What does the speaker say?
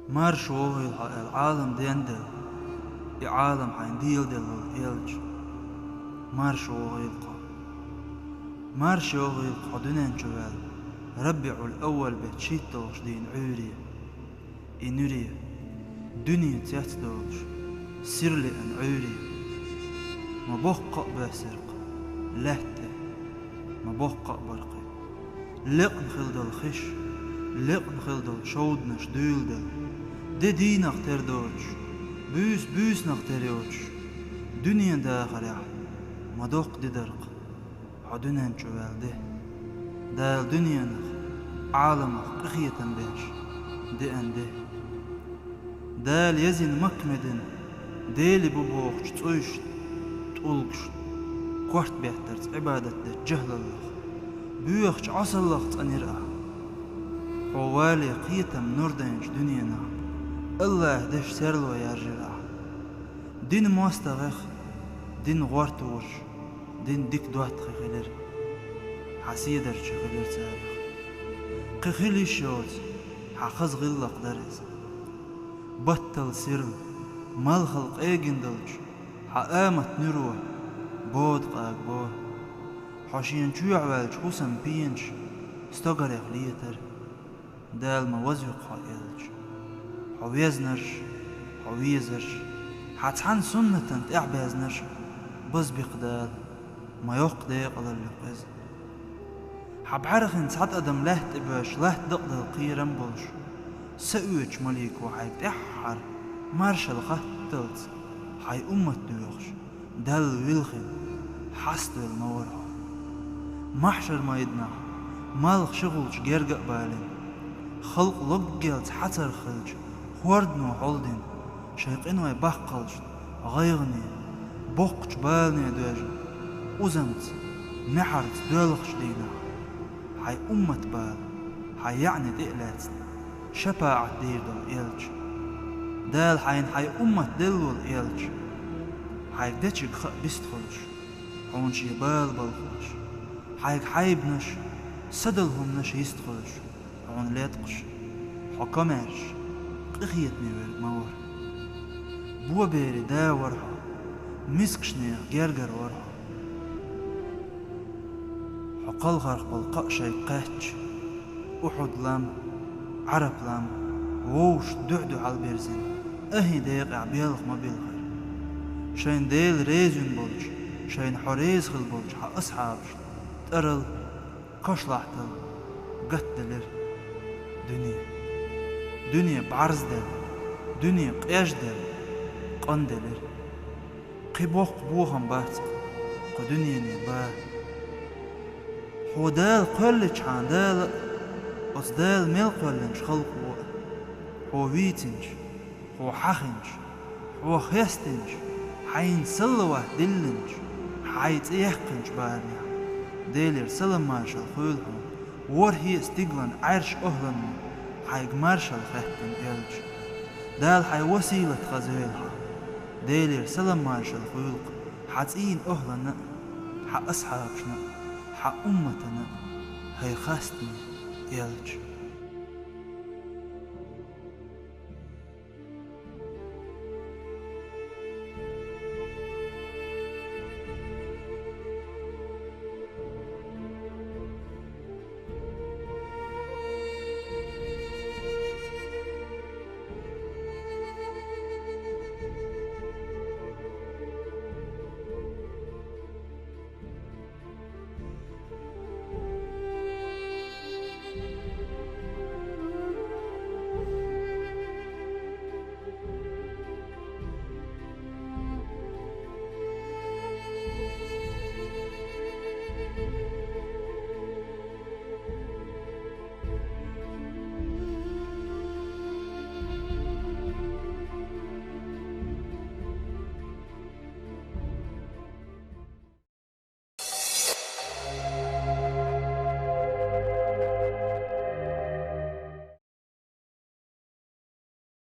مار شوهي العالم ديندل عالم حين ديل دل الإلج مار شوهي دنين شوال ربع الأول بتشيت دوش دين عوري إنوري دنيا تيات دوش سرلي أن عوري ما بوقع بسرق لهته ما بوقع برقي لقن خلد الخش لقن خلد الشود نش دول دل دي نختار دوش بوس نختار يوش دنيا داخل يح ما دوق دي درق حدنين شوال دال دنيا نخ عالم أخية بيش دي أن دي دال يزن مكمدن ديلي ببوخش تقوش تقولكش قوات بيحترت عبادة جهل الله بيوخش عصى الله تأنيرأ حوالي قيتم نوردينش دنيانا الله دش سرلو يرجع دين موستغخ دين غورتوش دين ديك دوات خيلر حسيدر شغلر تاريخ قخيلي شوت حخز غلق درز بطل سرل مال خلق ايجن دلج حقامت نروه بود قاق بوه حاشين شو عوالج حسن بينش استقر يخليتر دال ما وزوق حائلج حويزنرش حويزرش حتحن سنة تعبازنرش بز بقدال ما يقديق على اللقز حبعرخن سعد أدم لهت إباش لهت دقد القيرم بلش سأوج مليك وحيك تحر مارش الخطلت حي أمت دوخش دل ويلخن حست المورها محشر ما يدنع مالخ شغلش جرقق بالين خلق لقجلت حتر خلج خوردنو حولدين شيقين وي بحقلش غيغني بوقش بالني دوجن وزمت محرت دولخش دينا حي أمت بال حي يعني تقلات شفاعة دير دل إلج دال حي أمت دلو الإلج حي دتشك خق بيستخلش حونشي بال بالخلش حي بنش سدلهم نش يستخلش حون ليتقش حكمرش قخيتني والمور بوا بيري دا ورها مسكشني جرجر ورها حقل غرق بالقشي قاتش أحد لام عرب لام ووش دعدو على البرزين أهي ديق عبيالخ ما بالخير شين ديل ريزون بولج شين حريز خل بولج حق أصحابش تقرل كشلحتل قتلر دنيا بعرز دل دنيا قياش دل قندلر قبوخ بوخم باتق قدنيا نباه هو دال قلش عن دال دال ميل قلنش خلق هو ويتنش هو حخنش هو خيستنش حين سلوه دلنش حيت يحقنش بارنيا ديلر سلم مارشال خيلهم ور هي استقلن عرش أهلن حيق مارشال خيتن إلج دال حي وسيلة غزيلها ديلر سلم مارشال خيلق حتين أهلن حق أصحابشنا حق أمتنا هي خاستني إلج